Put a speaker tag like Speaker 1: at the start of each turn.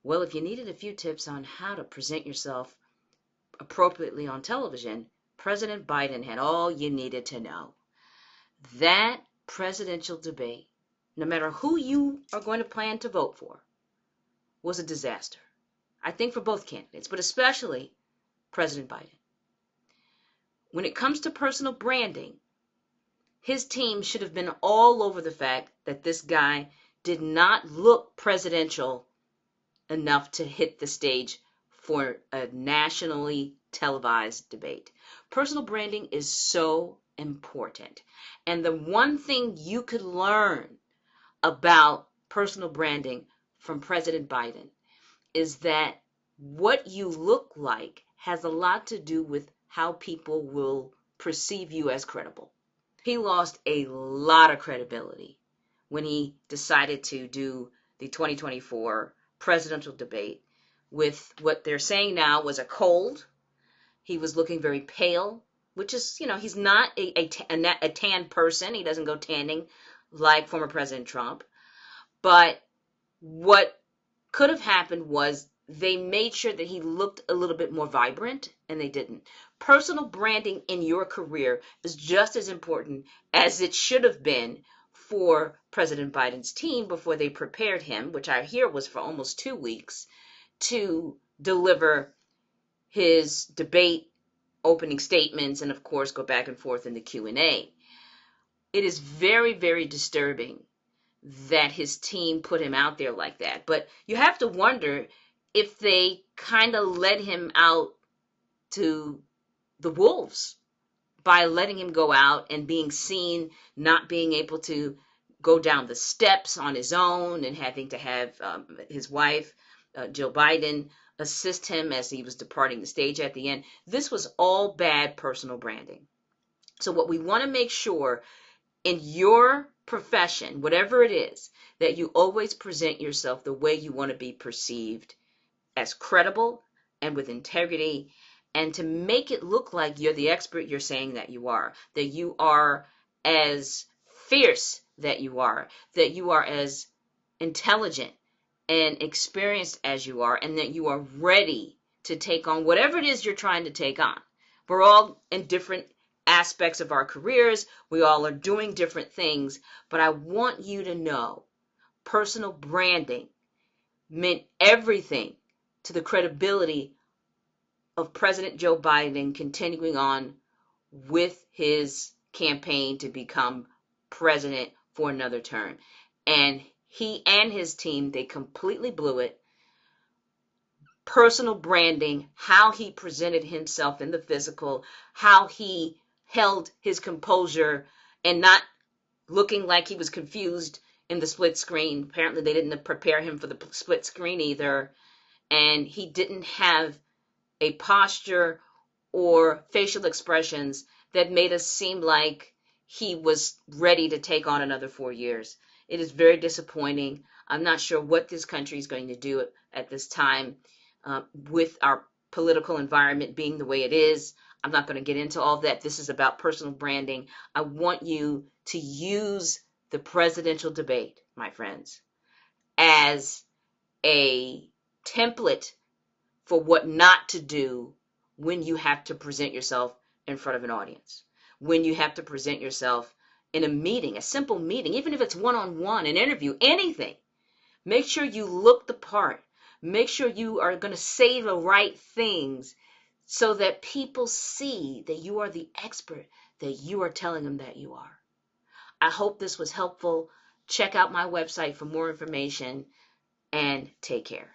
Speaker 1: Well, if you needed a few tips on how to present yourself appropriately on television, President Biden had all you needed to know. That presidential debate, no matter who you are going to plan to vote for, was a disaster. I think for both candidates, but especially President Biden. When it comes to personal branding, his team should have been all over the fact that this guy did not look presidential enough to hit the stage for a nationally televised debate. Personal branding is so important. And the one thing you could learn about personal branding from President Biden is that what you look like has a lot to do with how people will perceive you as credible. He lost a lot of credibility when he decided to do the 2024 presidential debate with what they're saying now was a cold. He was looking very pale, which is, he's not a tan person. He doesn't go tanning like former President Trump. But what could have happened was they made sure that he looked a little bit more vibrant, and they didn't. Personal branding in your career is just as important as it should have been for President Biden's team before they prepared him, which I hear was for almost 2 weeks, to deliver his debate opening statements and, of course, go back and forth in the Q&A. It is very, very disturbing that his team put him out there like that. But you have to wonder if they kind of let him out to the wolves by letting him go out and being seen not being able to go down the steps on his own and having to have his wife, Jill Biden, assist him as he was departing the stage at the end. This was all bad personal branding. So what we want to make sure in your profession, whatever it is, that you always present yourself the way you want to be perceived, as credible and with integrity, and to make it look like you're the expert you're saying that you are as fierce that you are as intelligent and experienced as you are, and that you are ready to take on whatever it is you're trying to take on. We're all in different aspects of our careers. We all are doing different things, but I want you to know personal branding meant everything to the credibility of President Joe Biden continuing on with his campaign to become president for another term. And he and his team, they completely blew it. Personal branding, how he presented himself in the physical, how he held his composure and not looking like he was confused in the split screen. Apparently they didn't prepare him for the split screen either. And he didn't have a posture or facial expressions that made us seem like he was ready to take on another 4 years. It is very disappointing. I'm not sure what this country is going to do at this time with our political environment being the way it is. I'm not going to get into all that. This is about personal branding. I want you to use the presidential debate, my friends, as a template for what not to do when you have to present yourself in front of an audience, when you have to present yourself in a meeting, a simple meeting, even if it's one-on-one, an interview, anything. Make sure you look the part. Make sure you are going to say the right things so that people see that you are the expert that you are telling them that you are. I hope this was helpful. Check out my website for more information, and take care.